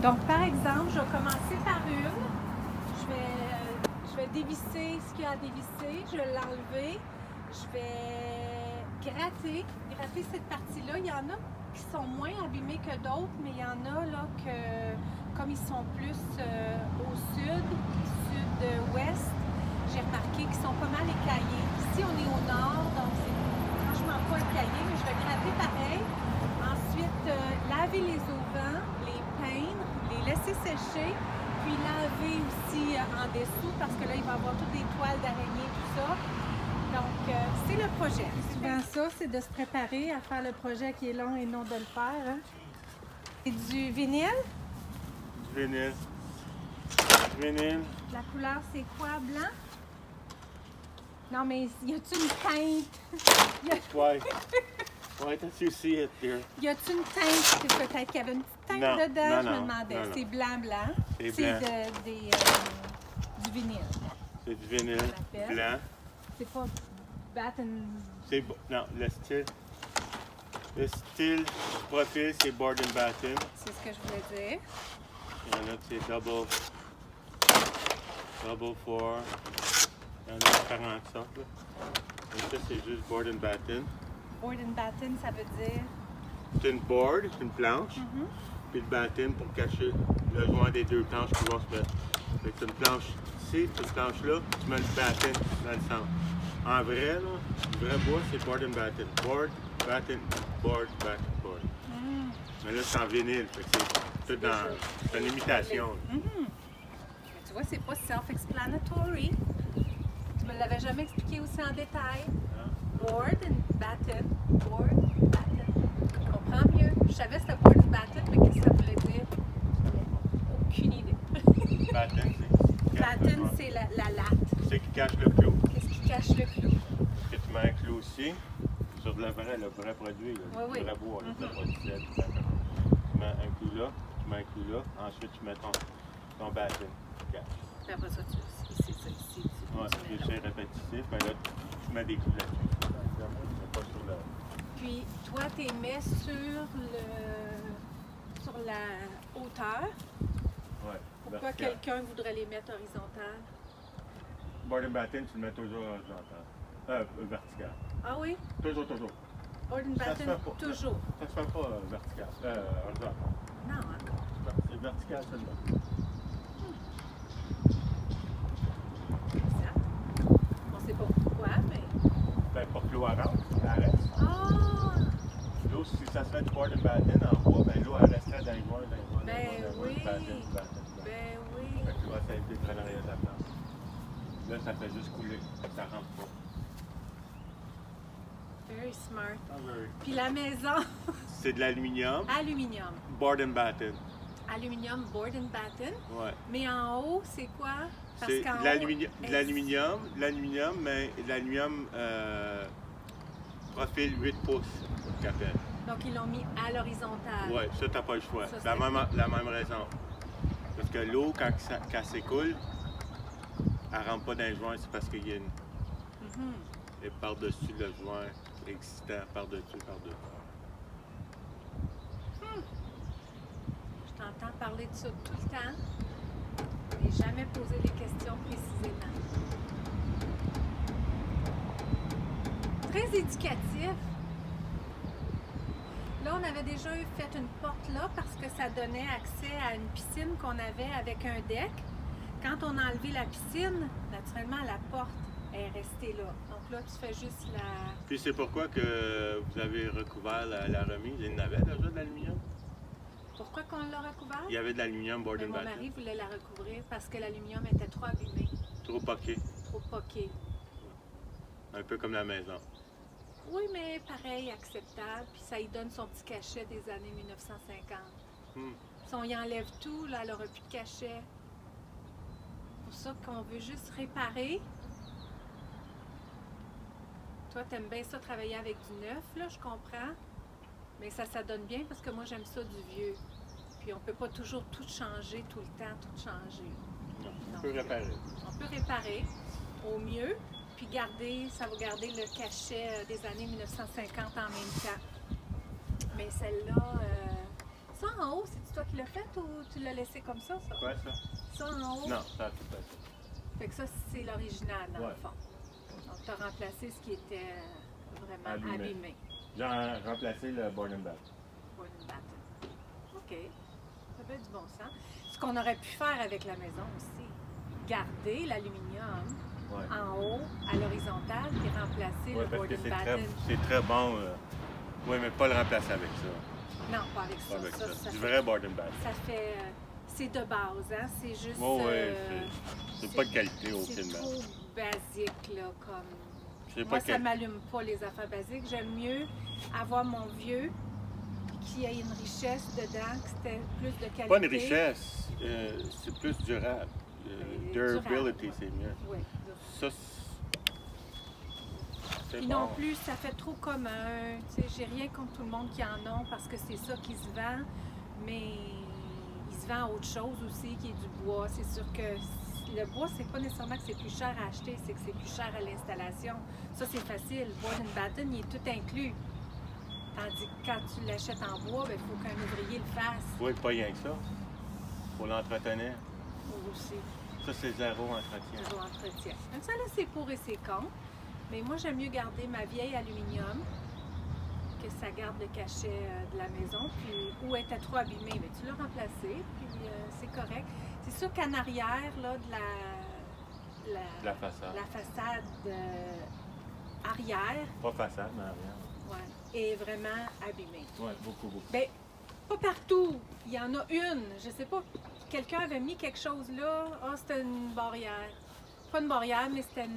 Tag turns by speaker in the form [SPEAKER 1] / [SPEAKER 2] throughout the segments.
[SPEAKER 1] Donc, par exemple, je vais commencer par une. Je vais dévisser ce qu'il y a à dévisser. Je vais l'enlever. Je vais gratter cette partie-là. Il y en a qui sont moins abîmés que d'autres, mais il y en a là que, comme ils sont plus au sud-ouest, j'ai remarqué qu'ils sont pas mal écaillés. Ici, on est au nord, donc c'est franchement pas écaillé, mais je vais gratter pareil. Ensuite, laver les auvents, les peindre, les laisser sécher, puis laver aussi en dessous parce que là, il va y avoir toutes des toiles d'araignée, tout ça. Donc, c'est le projet. Souvent ça, c'est de se préparer à faire le projet qui est long et non de le faire. Hein? C'est du vinyle.
[SPEAKER 2] Du vinyle. Vinyle.
[SPEAKER 1] La couleur, c'est quoi? Blanc? Non, mais y a-t-il une teinte?
[SPEAKER 2] Why? Why don't you see it here?
[SPEAKER 1] Y a-t-il une teinte? Peut-être qu'il y avait une petite teinte dedans, je me demandais. C'est blanc.
[SPEAKER 2] C'est
[SPEAKER 1] du vinyle.
[SPEAKER 2] C'est du vinyle blanc.
[SPEAKER 1] C'est pas batten.
[SPEAKER 2] C'est non, le style du profil, c'est board and batten.
[SPEAKER 1] C'est ce que je voulais dire.
[SPEAKER 2] Il y en a qui c'est double four. Il y en a différentes sortes. Et ça, c'est juste board and batten.
[SPEAKER 1] Board and batten, ça veut dire?
[SPEAKER 2] C'est une board, c'est une planche. Puis le batten pour cacher le joint des deux planches qui vont se mettre. C'est une planche ici, cette planche-là, tu mets le batten dans le centre. En vrai, là, le vrai bois, c'est board and batten. Board, batten, board, batten, board. Mais là, c'est en vinyle, c'est une imitation.
[SPEAKER 1] Tu vois, c'est pas self-explanatory. Tu me l'avais jamais expliqué aussi en détail. Board and batten, board, batten. Je comprends mieux. Je savais que c'était board and batten, mais qu'est-ce que ça voulait dire? Aucune idée. Batten, c'est la latte.
[SPEAKER 2] C'est ce qui cache le clou.
[SPEAKER 1] Qu'est-ce qui cache le clou?
[SPEAKER 2] Que tu mets un clou aussi, sur le vrai produit, là, le vrai bois, le produit sel. Tu mets un clou là, tu mets un clou là, ensuite tu mets ton batten.
[SPEAKER 1] Puis après ça, c'est ça ici.
[SPEAKER 2] Ouais, c'est répétitif, mais là, tu mets des clous là-dessus. Pas sur le...
[SPEAKER 1] Puis, toi, tu les mets sur la hauteur.
[SPEAKER 2] Ouais.
[SPEAKER 1] Pourquoi quelqu'un voudrait les mettre horizontales?
[SPEAKER 2] Board and batten, tu le mets toujours horizontal. Vertical.
[SPEAKER 1] Ah oui?
[SPEAKER 2] Toujours.
[SPEAKER 1] Board and batten, toujours.
[SPEAKER 2] Ça se fait pas vertical. Horizontal.
[SPEAKER 1] Non, hein?
[SPEAKER 2] C'est vertical seulement.
[SPEAKER 1] On sait pas pourquoi, mais...
[SPEAKER 2] Ben, pour que l'eau rentre, elle reste.
[SPEAKER 1] Ah!
[SPEAKER 2] L'eau, si ça se fait du board and batten en bois, ben l'eau, elle resterait dans les joints,
[SPEAKER 1] Ben oui.
[SPEAKER 2] Ben
[SPEAKER 1] oui.
[SPEAKER 2] Fait que l'eau, ça a été à l'arrière de la plante. Là, ça fait juste couler, ça rentre pas.
[SPEAKER 1] Very smart.
[SPEAKER 2] Ah, very.
[SPEAKER 1] Puis la maison,
[SPEAKER 2] C'est de l'aluminium,
[SPEAKER 1] aluminium.
[SPEAKER 2] board and batten.
[SPEAKER 1] Aluminium, board and batten.
[SPEAKER 2] Ouais.
[SPEAKER 1] Mais en haut, c'est quoi? Parce
[SPEAKER 2] C'est
[SPEAKER 1] qu'en
[SPEAKER 2] de l'aluminium, mais l'aluminium profil 8 pouces, qu'on appelle.
[SPEAKER 1] Donc, ils l'ont mis à l'horizontale.
[SPEAKER 2] Oui, ça, t'as pas le choix.
[SPEAKER 1] Ça,
[SPEAKER 2] C'est la même raison. Parce que l'eau, quand elle s'écoule, elle rentre pas dans le joint, c'est parce qu'il y a une... Et par-dessus le joint existant, par-dessus.
[SPEAKER 1] Je t'entends parler de ça tout le temps. Je n'ai jamais posé des questions précisément. Très éducatif. Là, on avait déjà fait une porte là parce que ça donnait accès à une piscine qu'on avait avec un deck. Quand on a enlevé la piscine, naturellement, la porte est restée là. Donc là, tu fais juste la...
[SPEAKER 2] Puis c'est pourquoi que vous avez recouvert la remise. Il y en avait déjà de l'aluminium?
[SPEAKER 1] Pourquoi qu'on l'a recouvert?
[SPEAKER 2] Il y avait de l'aluminium board and
[SPEAKER 1] Mon
[SPEAKER 2] batten.
[SPEAKER 1] mari voulait la recouvrir parce que l'aluminium était trop abîmé,
[SPEAKER 2] Trop poqué.
[SPEAKER 1] trop poqué.
[SPEAKER 2] Un peu comme la maison.
[SPEAKER 1] Oui, mais pareil, acceptable. Puis ça lui donne son petit cachet des années 1950. Si on y enlève tout, là, elle n'aura plus de cachet. C'est pour ça qu'on veut juste réparer. Toi, t'aimes bien ça travailler avec du neuf, là, je comprends. Mais ça donne bien parce que moi, j'aime ça du vieux. Puis on peut pas toujours tout changer, tout le temps, tout changer.
[SPEAKER 2] Non, on peut réparer.
[SPEAKER 1] On peut réparer au mieux. Puis garder, ça va garder le cachet des années 1950 en même temps. Mais celle-là, ça en haut, c'est toi qui l'as fait ou tu l'as laissé comme ça?
[SPEAKER 2] Quoi, ça?
[SPEAKER 1] Ça en haut?
[SPEAKER 2] Non, ça a tout fait.
[SPEAKER 1] Fait que ça, c'est l'original, dans
[SPEAKER 2] Ouais.
[SPEAKER 1] le fond. Donc, tu as remplacé ce qui était vraiment abîmé.
[SPEAKER 2] J'ai remplacé le board and batten.
[SPEAKER 1] Board and batten. OK. Ça fait du bon sens. Ce qu'on aurait pu faire avec la maison aussi, garder l'aluminium en haut, à l'horizontale, puis remplacer le board and batten.
[SPEAKER 2] C'est très bon. Oui, mais pas le remplacer avec ça.
[SPEAKER 1] Non, pas avec ça.
[SPEAKER 2] Pas avec ça.
[SPEAKER 1] Ça
[SPEAKER 2] Du
[SPEAKER 1] fait,
[SPEAKER 2] vrai board and batten.
[SPEAKER 1] ça fait... c'est de base, hein? C'est juste...
[SPEAKER 2] c'est pas de qualité aucunement.
[SPEAKER 1] C'est trop basique, là, comme...
[SPEAKER 2] Moi,
[SPEAKER 1] ça m'allume pas les affaires basiques. J'aime mieux avoir mon vieux qui a une richesse dedans, que c'était plus de qualité.
[SPEAKER 2] Pas une richesse, c'est plus durable. Durability, c'est mieux.
[SPEAKER 1] Oui.
[SPEAKER 2] Ça, c'est
[SPEAKER 1] Puis
[SPEAKER 2] bon.
[SPEAKER 1] non plus, ça fait trop commun. Tu sais, j'ai rien contre tout le monde qui en a parce que c'est ça qui se vend, mais il se vend autre chose aussi qui est du bois. C'est sûr que le bois, c'est pas nécessairement que c'est plus cher à acheter, c'est que c'est plus cher à l'installation. Ça, c'est facile. Board and batten, il est tout inclus. Tandis que quand tu l'achètes en bois, il faut qu'un ouvrier le fasse.
[SPEAKER 2] Oui, pas rien que ça. Faut l'entretenir.
[SPEAKER 1] Aussi.
[SPEAKER 2] Ça, c'est zéro entretien.
[SPEAKER 1] Zéro entretien. Donc ça, là, c'est pour et c'est contre. Mais moi, j'aime mieux garder ma vieille aluminium, que ça garde le cachet de la maison. Puis, où elle était trop abîmée, mais tu l'as remplacé, puis c'est correct. C'est sûr qu'en arrière, là, de
[SPEAKER 2] la façade.
[SPEAKER 1] La façade arrière.
[SPEAKER 2] Pas façade, mais arrière.
[SPEAKER 1] Ouais, est vraiment abîmée.
[SPEAKER 2] Oui, beaucoup, beaucoup.
[SPEAKER 1] Bien, pas partout. Il y en a une. Je sais pas, quelqu'un avait mis quelque chose là. Ah, c'était une barrière. Pas une barrière, mais c'était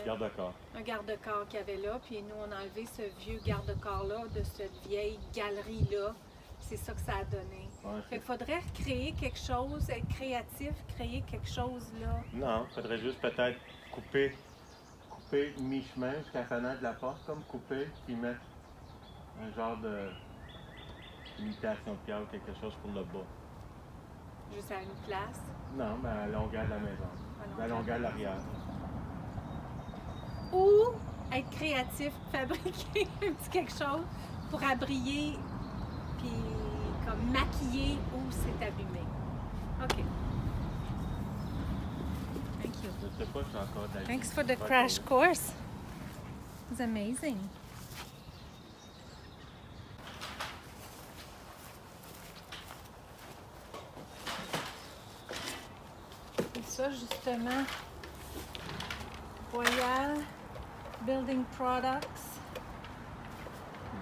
[SPEAKER 2] garde-corps.
[SPEAKER 1] Un garde-corps qu'il y avait là. Puis nous, on a enlevé ce vieux garde-corps-là de cette vieille galerie-là. C'est ça que ça a donné.
[SPEAKER 2] Ouais,
[SPEAKER 1] fait qu'il faudrait créer quelque chose, être créatif, créer quelque chose là.
[SPEAKER 2] Non, il faudrait juste peut-être couper mi-chemin jusqu'à la fenêtre de la porte, comme couper, puis mettre un genre de imitation de pierre ou quelque chose pour le bas.
[SPEAKER 1] Juste à une place.
[SPEAKER 2] Non, mais à la longueur de la maison. À la longueur de l'arrière.
[SPEAKER 1] Ou être créatif, fabriquer un petit quelque chose pour abriller, puis comme maquiller où c'est abîmé. OK. Thank you.
[SPEAKER 2] Je sais pas, je suis encore d'accord.
[SPEAKER 1] Thanks for the crash course. It's amazing. Et ça, justement, Royal Building Products,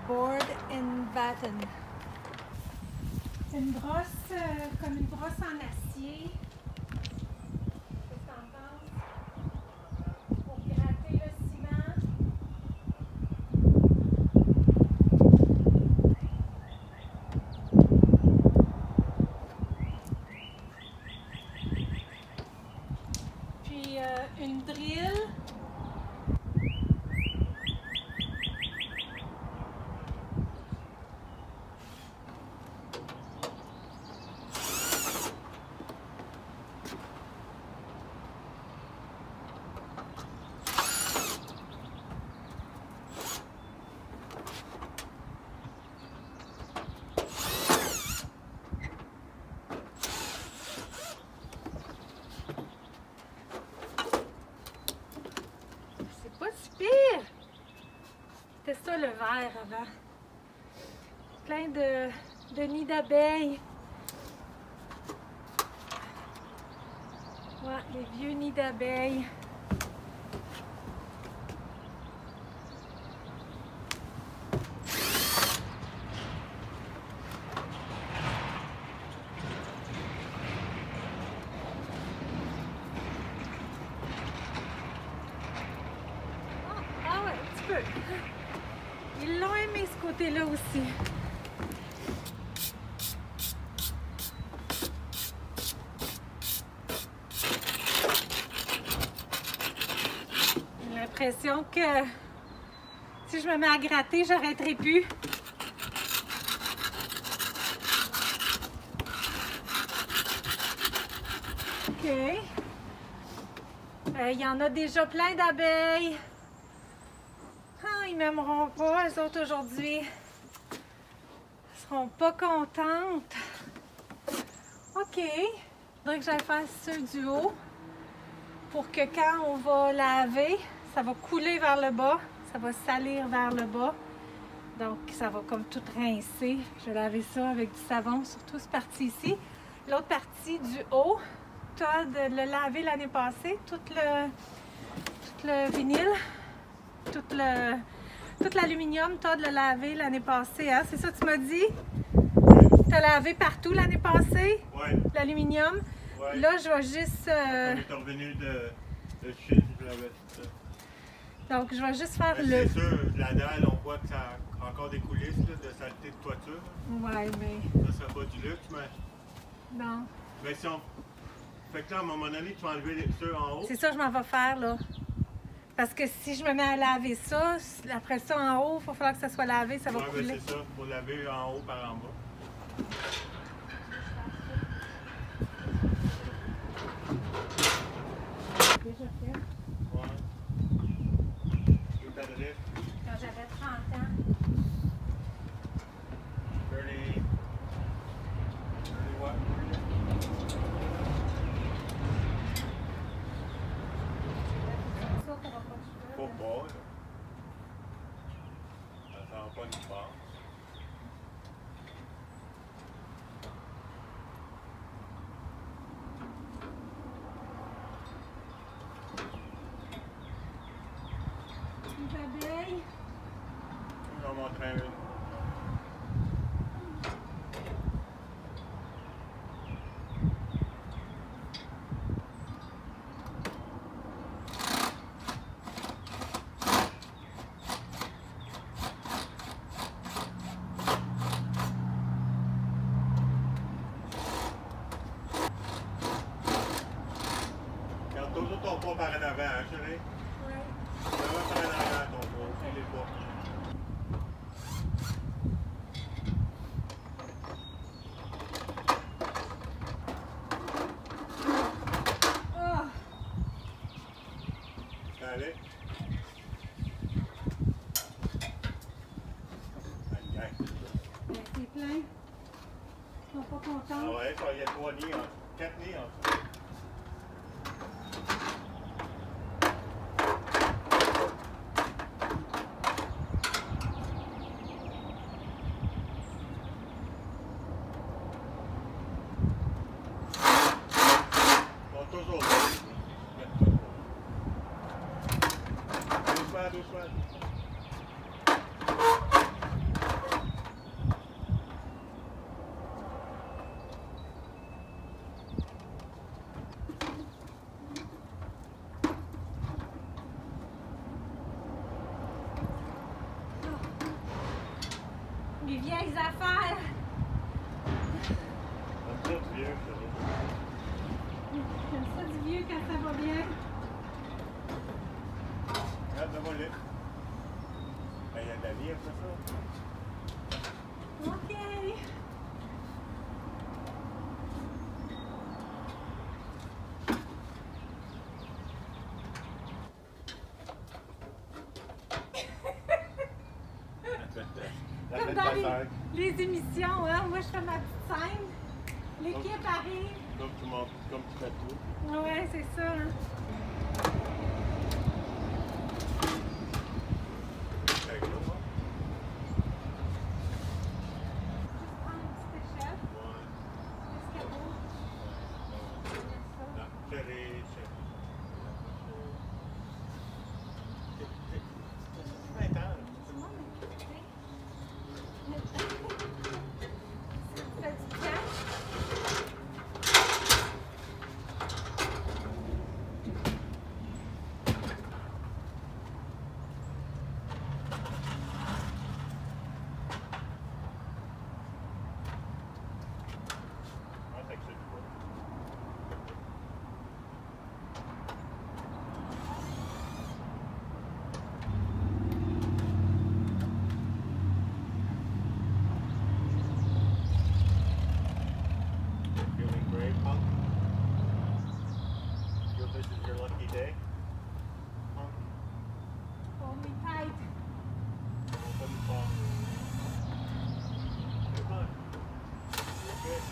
[SPEAKER 1] Board and Batten. C'est une brosse, comme une brosse en acier. Qu'est-ce que t'en penses? Pour gratter le ciment. Puis une drill. Pas si pire! C'était ça le verre avant. Plein de nids d'abeilles. Ouais, les vieux nids d'abeilles. Ils l'ont aimé ce côté-là aussi. J'ai l'impression que si je me mets à gratter, j'arrêterai plus. OK. Il y en a déjà plein d'abeilles. Ah, ils m'aimeront pas, les autres, aujourd'hui. Ils seront pas contentes. OK. Il faudrait que j'aille faire ceux du haut pour que quand on va laver, ça va couler vers le bas, ça va salir vers le bas. Donc, ça va comme tout rincer. Je vais laver ça avec du savon, surtout cette partie ici. L'autre partie du haut, Todd l'a lavé l'année passée, tout le vinyle, tout l'aluminium, Todd l'a lavé l'année passée. Hein? C'est ça que tu m'as dit? Tu as lavé partout l'année passée?
[SPEAKER 2] Oui.
[SPEAKER 1] L'aluminium?
[SPEAKER 2] Ouais.
[SPEAKER 1] Là, je vais juste...
[SPEAKER 2] On est revenu de Chine, je l'avais tout ça.
[SPEAKER 1] Donc, je vais juste faire
[SPEAKER 2] C'est sûr, la dalle, on voit que ça a encore des coulisses là, de saleté de toiture.
[SPEAKER 1] Ouais, mais...
[SPEAKER 2] Ça sera pas du luxe, mais...
[SPEAKER 1] Non.
[SPEAKER 2] Mais si on... Fait que là, à un moment donné, tu vas enlever ceux en haut.
[SPEAKER 1] C'est ça que je m'en vais faire, là. Parce que si je me mets à laver ça, après ça, en haut, il va falloir que ça soit lavé, ça va couler.
[SPEAKER 2] C'est ça, pour laver en haut par en bas.
[SPEAKER 1] Déjà fait.
[SPEAKER 2] Ouais. Tout adresse.
[SPEAKER 1] Quand j'avais 30 ans.
[SPEAKER 2] 30 what?
[SPEAKER 1] Ça, t'auras pas de cheveux.
[SPEAKER 2] Faut pas, là. Ça sent pas une part.
[SPEAKER 1] Les abeilles.
[SPEAKER 2] Je vais en montrer une. Regarde toujours ton pot par en avant, hein, chérie?
[SPEAKER 1] Oui.
[SPEAKER 2] Vraiment par en avant ton pot, il est pas.
[SPEAKER 1] Oh!
[SPEAKER 2] Allez. Allez.
[SPEAKER 1] Ben, c'est plein. Ils sont pas contents.
[SPEAKER 2] Ah ouais, il y a 3 nids, 4 nids en tout. Toujours. Doucement.
[SPEAKER 1] Les vieilles affaires.
[SPEAKER 2] C'est tout vieux,
[SPEAKER 1] J'aime ça du vieux quand ça va bien.
[SPEAKER 2] regarde, le volet. Il y a de la vie après ça.
[SPEAKER 1] OK. Comme dans les émissions, hein? Moi je fais ma petite scène. L'équipe arrive.
[SPEAKER 2] Comme tu fais tout.
[SPEAKER 1] Ouais, c'est ça. Hein?
[SPEAKER 2] Avec l'eau, hein?
[SPEAKER 1] Prends une petite échelle.
[SPEAKER 2] Ouais.
[SPEAKER 1] L'escabeau.
[SPEAKER 2] Non, chérie. C'est 20 ans.
[SPEAKER 1] Ça fait du bien.
[SPEAKER 2] Feeling brave, Punk? Feel this is your lucky day? Punk?
[SPEAKER 1] Hold me tight.
[SPEAKER 2] Open fall. Come on. You're good.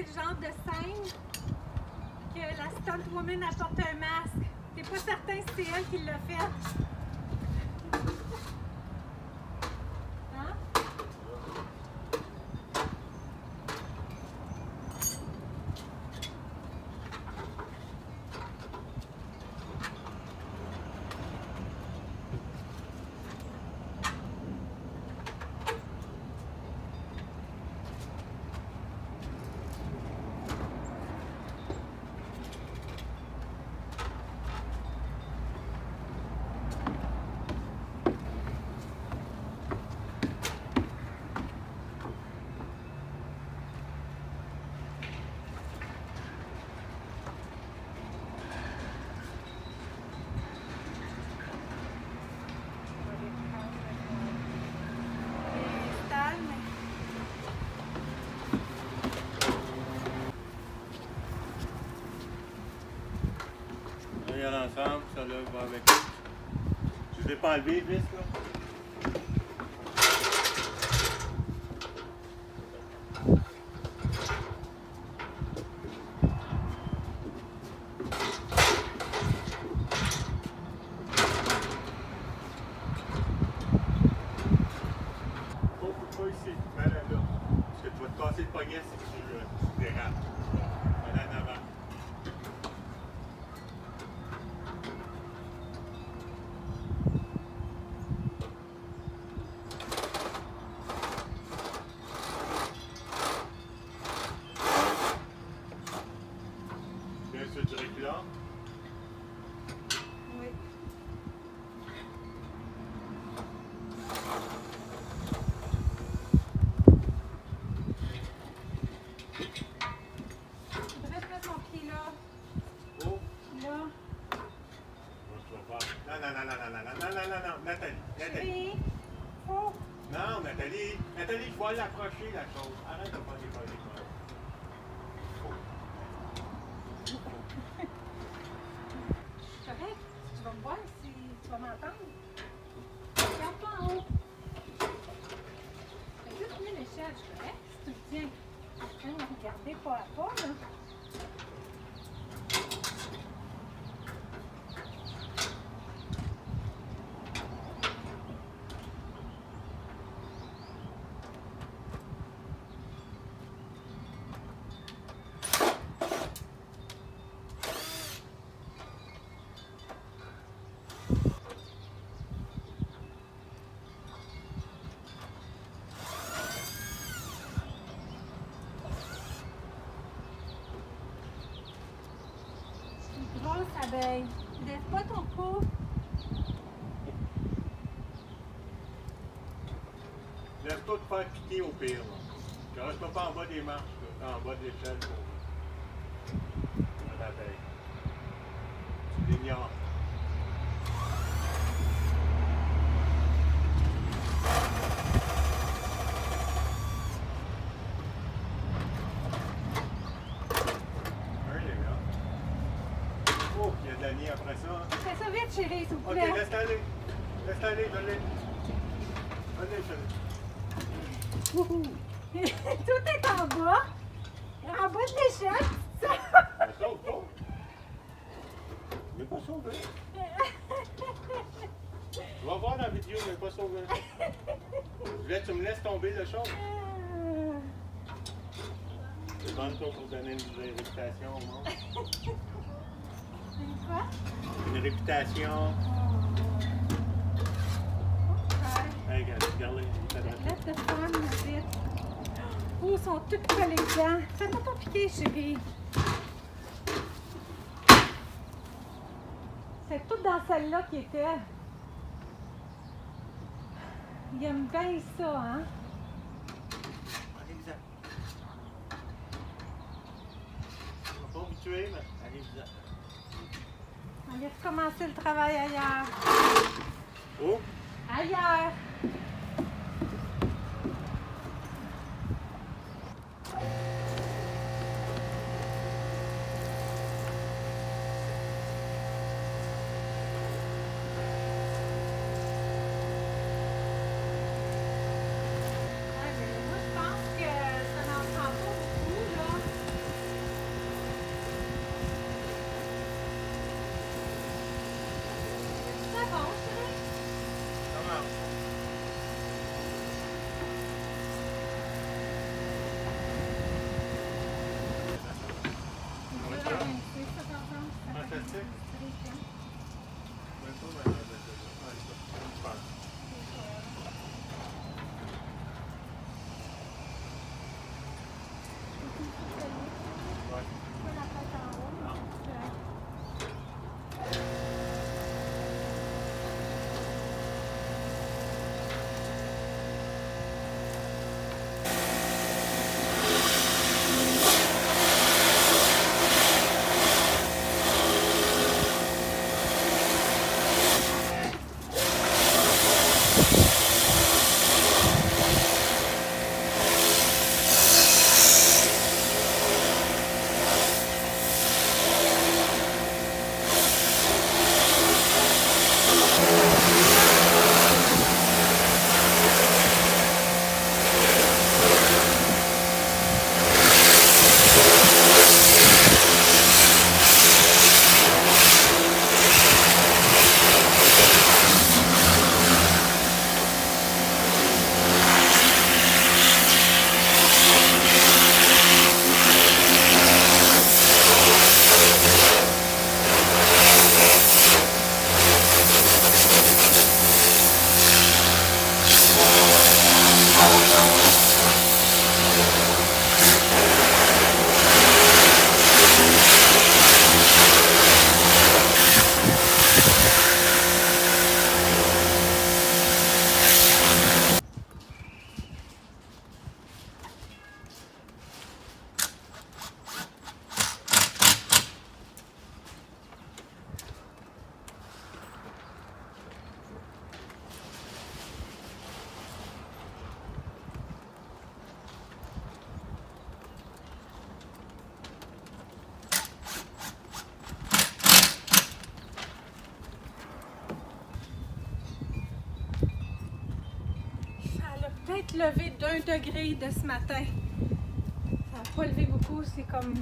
[SPEAKER 1] le genre de scène que la stunt woman apporte un masque. T'es pas certain si c'est elle qui l'a fait. Hein?
[SPEAKER 2] Regarde ensemble, ça là va avec. Je ne l'ai pas enlevé, vis là. Pas ici, là. Parce que tu vas te casser le poignet si tu dérapes. Voilà en avant. Bien sûr, du reculant.
[SPEAKER 1] Oui. Je devrais mettre mon pied là.
[SPEAKER 2] Oh.
[SPEAKER 1] Là.
[SPEAKER 2] Non, Nathalie.
[SPEAKER 1] Chérie. Oh.
[SPEAKER 2] Non, Nathalie, je vais l'approcher, la chose. Arrête de faire des conneries.
[SPEAKER 1] Correct? Tu vas me voir si tu vas m'entendre. Regarde pas en haut. Fais juste mis l'échelle, je suis correct? Si tu le tiens. Regardez pas à pas, là. Grosse abeille. Lève pas ton cou.
[SPEAKER 2] Lève-toi de faire piquer au pire. Je reste pas en bas des marches, là, en bas de l'échelle pour l'abeille. Tu l'ignores. Oh, il y a de la nuit après ça. Hein?
[SPEAKER 1] Fais ça vite, chérie, s'il vous
[SPEAKER 2] Ok,
[SPEAKER 1] plaît.
[SPEAKER 2] laisse aller. Laisse aller, je l'ai. Allez, je l'ai.
[SPEAKER 1] Tout est en bas. En bas de l'échelle. Ça.
[SPEAKER 2] Saute, saute. Mais pas sauvé. Tu vas voir la vidéo, mais pas sauvé. Là, tu me laisses tomber le char. C'est bon, toi, pour donner une réputation au monde.
[SPEAKER 1] Une quoi?
[SPEAKER 2] Une réputation. Hey, regarde-les.
[SPEAKER 1] Laisse de femme, vite. Oh, ils sont toutes collées dedans. Fais-toi pas piquer, chérie. C'est tout dans celle-là qui était. Il aime bien ça, hein?
[SPEAKER 2] Allez-y-en. On va pas vous tuer, mais allez-y-en.
[SPEAKER 1] On vient de commencer le travail ailleurs.
[SPEAKER 2] Oh!
[SPEAKER 1] Ailleurs! Ouais, mais moi, je pense que ça n'en prend pas beaucoup, là. levé d'1 degré de ce matin. Ça n'a pas levé beaucoup, c'est comme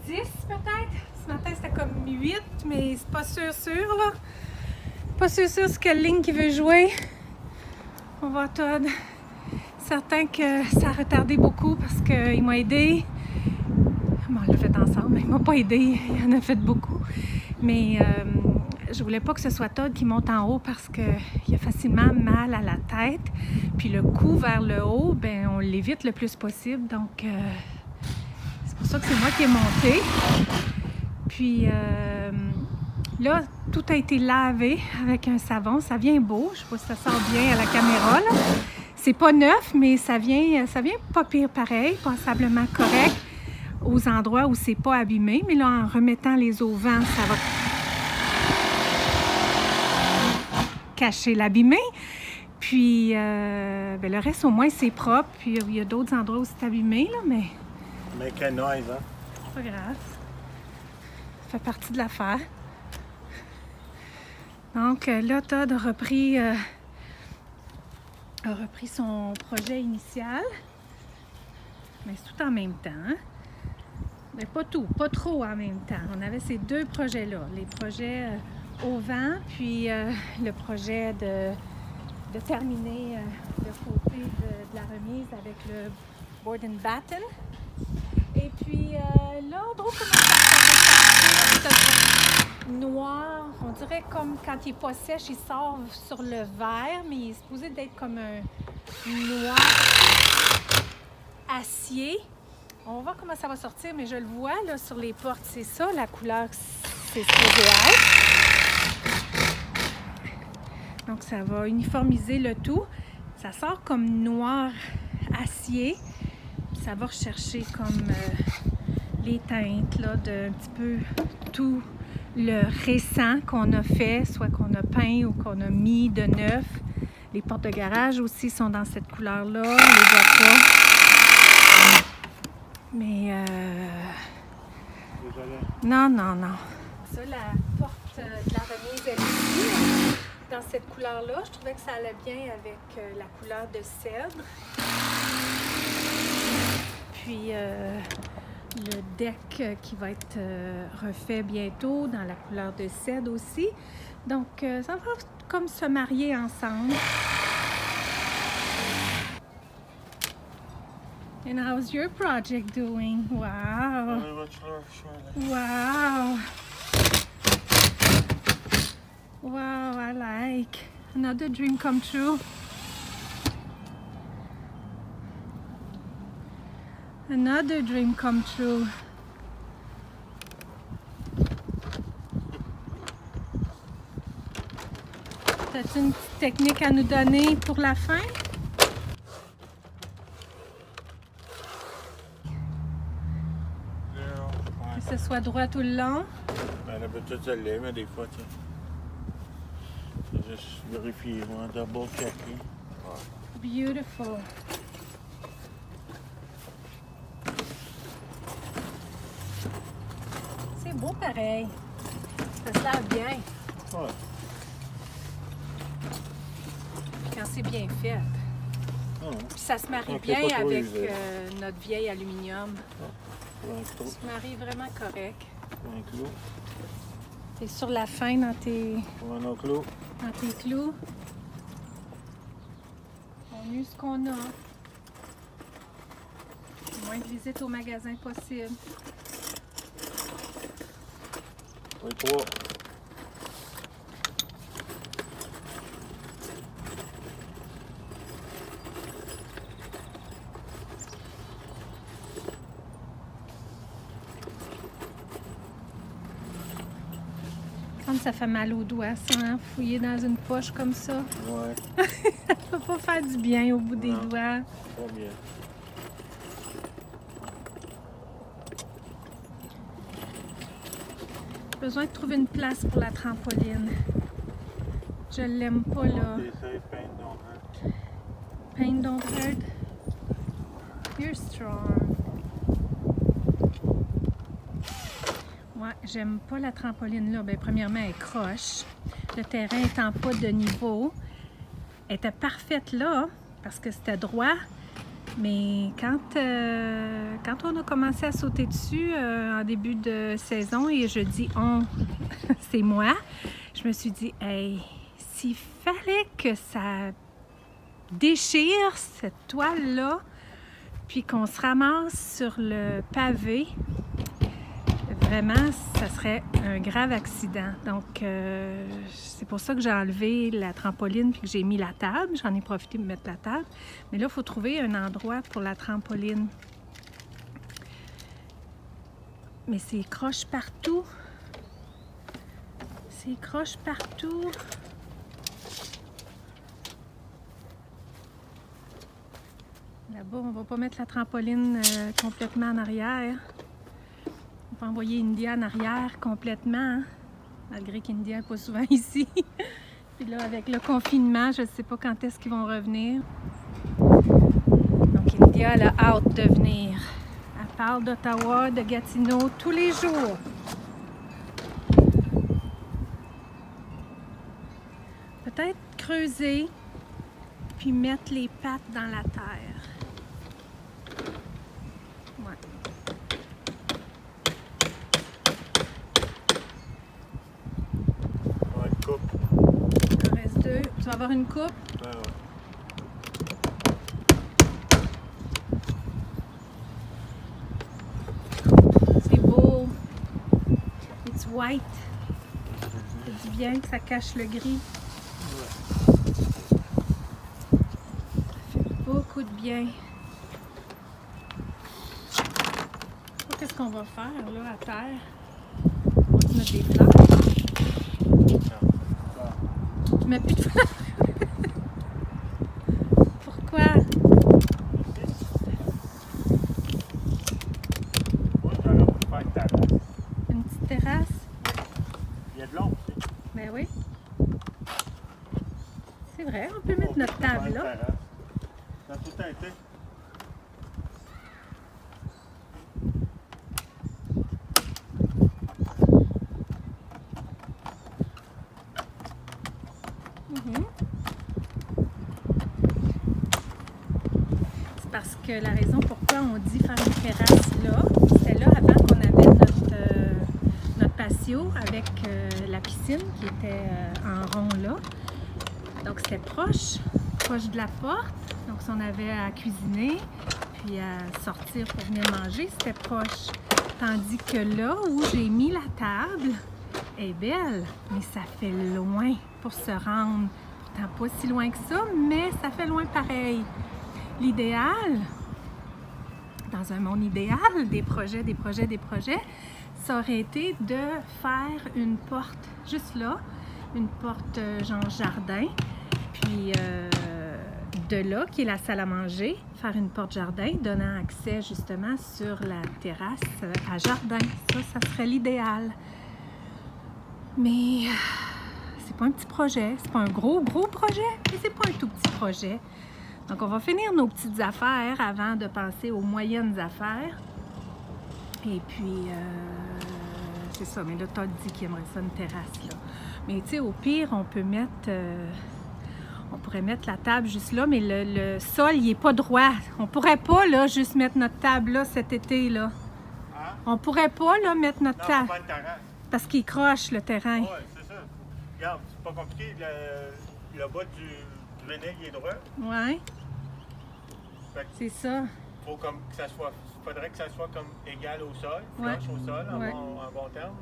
[SPEAKER 1] 10 peut-être. Ce matin c'était comme 8, mais c'est pas sûr là. Pas sûr ce que Link qui veut jouer. On va Todd. Certain que ça a retardé beaucoup parce qu'il m'a aidé. Bon, on l'a fait ensemble, il m'a pas aidé, il en a fait beaucoup. Mais je voulais pas que ce soit Todd qui monte en haut parce qu'il a facilement mal à la tête. Puis le coup vers le haut, ben on l'évite le plus possible. Donc c'est pour ça que c'est moi qui ai monté. Puis là, tout a été lavé avec un savon. Ça vient beau. Je sais pas si ça sort bien à la caméra, là. C'est pas neuf, mais ça vient pas pire pareil, passablement correct aux endroits où c'est pas abîmé. Mais là, en remettant les eaux au vent, ça va cacher l'abîmé. Puis ben, le reste, au moins, c'est propre. Puis il y a d'autres endroits où c'est abîmé, là, mais...
[SPEAKER 2] Make a noise, hein?
[SPEAKER 1] Pas grave. Ça fait partie de l'affaire. Donc là, Todd a repris son projet initial. Mais c'est tout en même temps. Hein? Mais pas tout, pas trop en même temps. On avait ces deux projets-là. Les projets au vent, puis le projet de terminer le côté de la remise avec le board and batten. Et puis là, on trouve comment ça fait noir. On dirait comme quand il n'est pas sèche, il sort sur le vert, mais il est supposé d'être comme un noir acier. On va voir comment ça va sortir, mais je le vois là sur les portes. C'est ça, la couleur, c'est supposé être. Donc, ça va uniformiser le tout. Ça sort comme noir acier. Ça va rechercher comme les teintes là, de un petit peu tout le récent qu'on a fait, soit qu'on a peint ou qu'on a mis de neuf. Les portes de garage aussi sont dans cette couleur-là. On ne les voit pas. Mais non. Ça, la porte de la remise, elle est ici, dans cette couleur-là. Je trouvais que ça allait bien avec la couleur de cèdre. Puis le deck qui va être refait bientôt dans la couleur de cèdre aussi. Donc ça va comme se marier ensemble. And how's your project doing? Wow! Wow! Wow, I like. Another dream come true. Another dream come true. T'as-tu une petite technique à nous donner pour la fin? Que ce soit droit tout le long?
[SPEAKER 2] Ben, d'habitude, ça l'est, mais des fois, tu sais. Juste vérifier, moi, double checker.
[SPEAKER 1] Beautiful. C'est beau pareil. Ça se lave bien.
[SPEAKER 2] Ouais.
[SPEAKER 1] Quand c'est bien fait. Puis ça se marie bien avec notre vieil aluminium. Ça se marie vraiment correct.
[SPEAKER 2] Un clou.
[SPEAKER 1] T'es sur la fin dans tes...
[SPEAKER 2] Un autre clou.
[SPEAKER 1] Dans tes clous. On use ce qu'on a. Moins de visites au magasin possible.
[SPEAKER 2] Oui, 3.
[SPEAKER 1] Comme ça fait mal aux doigts, ça, hein? Fouiller dans une poche comme ça.
[SPEAKER 2] Ouais.
[SPEAKER 1] Ça peut pas faire du bien au bout des doigts.
[SPEAKER 2] Pas bien.
[SPEAKER 1] J'ai besoin de trouver une place pour la trampoline. Je l'aime pas, là. Pain don't hurt. You're strong. Ouais, j'aime pas la trampoline là. Bien, premièrement, elle croche. Le terrain étant pas de niveau. Elle était parfaite là, parce que c'était droit. Mais quand on a commencé à sauter dessus en début de saison, et je dis « on », c'est moi, je me suis dit « hey, s'il fallait que ça déchire cette toile-là, puis qu'on se ramasse sur le pavé, vraiment, ça serait un grave accident. » Donc, c'est pour ça que j'ai enlevé la trampoline puis que j'ai mis la table. J'en ai profité de mettre la table. Mais là, il faut trouver un endroit pour la trampoline. Mais c'est croche partout. C'est croche partout. Là-bas, on va pas mettre la trampoline complètement en arrière. On va envoyer India en arrière complètement, hein? Malgré qu'India n'est pas souvent ici. Puis là, avec le confinement, je ne sais pas quand est-ce qu'ils vont revenir. Donc, India, elle a hâte de venir. Elle parle d'Ottawa, de Gatineau, tous les jours. Peut-être creuser, puis mettre les pattes dans la terre. Ouais. Il en reste 2. Tu vas avoir une coupe?
[SPEAKER 2] Ouais, ouais.
[SPEAKER 1] C'est beau. It's white. C'est du bien que ça cache le gris. Ça fait beaucoup de bien. Qu'est-ce qu'on va faire là à terre? On va mettre des fleurs. Tu mets plus de fleurs? Pourquoi? Une petite terrasse?
[SPEAKER 2] Il y a de l'ombre aussi.
[SPEAKER 1] Ben oui. C'est vrai, on peut mettre notre table là.
[SPEAKER 2] Ça a tout le temps été.
[SPEAKER 1] C'est parce que la raison pourquoi on dit faire une terrasse là, c'était là avant qu'on avait notre patio avec la piscine qui était en rond là. Donc c'était proche de la porte. Donc si on avait à cuisiner puis à sortir pour venir manger, c'était proche. Tandis que là où j'ai mis la table est belle, mais ça fait loin pour se rendre. Pourtant pas si loin que ça, mais ça fait loin pareil. L'idéal, dans un monde idéal, des projets, ça aurait été de faire une porte juste là, une porte genre jardin, puis de là, qui est la salle à manger, faire une porte jardin donnant accès justement sur la terrasse à jardin. Ça serait l'idéal. Mais c'est pas un petit projet, c'est pas un gros projet, mais c'est pas un tout petit projet. Donc on va finir nos petites affaires avant de passer aux moyennes affaires. Et puis, c'est ça, mais là, Todd dit qu'il aimerait ça une terrasse là. Mais tu sais, au pire, on peut mettre... on pourrait mettre la table juste là, mais le sol, il n'est pas droit. On pourrait pas, là, juste mettre notre table là cet été, là.
[SPEAKER 2] Hein?
[SPEAKER 1] On pourrait pas, là, mettre notre table.
[SPEAKER 2] Pas de terrasse.
[SPEAKER 1] Parce qu'il croche, le terrain.
[SPEAKER 2] Oui, c'est ça. Regarde, c'est pas compliqué. Le bas du vinaigre, il est droit.
[SPEAKER 1] Ouais. C'est ça.
[SPEAKER 2] Faut comme que ça soit... faudrait que ça soit comme égal au sol,
[SPEAKER 1] Ouais.
[SPEAKER 2] flanche au sol,
[SPEAKER 1] Ouais.
[SPEAKER 2] en bon terme.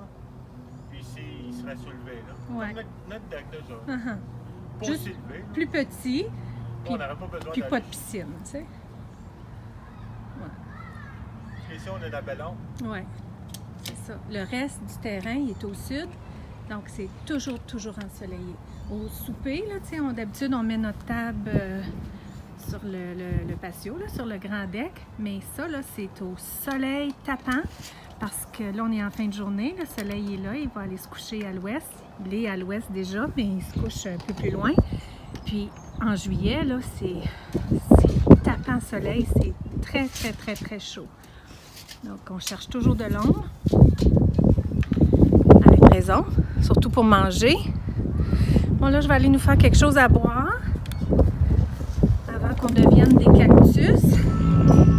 [SPEAKER 2] Puis ici, il serait soulevé, là.
[SPEAKER 1] Ouais.
[SPEAKER 2] Comme notre deck déjà. Pas
[SPEAKER 1] Juste
[SPEAKER 2] aussi élevé, là.
[SPEAKER 1] plus petit,
[SPEAKER 2] On n'aurait pas besoin
[SPEAKER 1] puis
[SPEAKER 2] de...
[SPEAKER 1] pas de piscine, tu sais.
[SPEAKER 2] Ici, on a de la belle ombre.
[SPEAKER 1] Ouais, c'est ça. Le reste du terrain, il est au sud, donc c'est toujours ensoleillé. Au souper, là, tu sais, d'habitude, on met notre table sur le patio, là, sur le grand deck, mais ça, là, c'est au soleil tapant, parce que là, on est en fin de journée, le soleil est là, il va aller se coucher à l'ouest. Il est à l'ouest déjà, mais il se couche un peu plus loin. Puis, en juillet, là, c'est tapant soleil, c'est très chaud. Donc, on cherche toujours de l'ombre, avec raison, surtout pour manger. Bon, là, je vais aller nous faire quelque chose à boire avant qu'on devienne des cactus.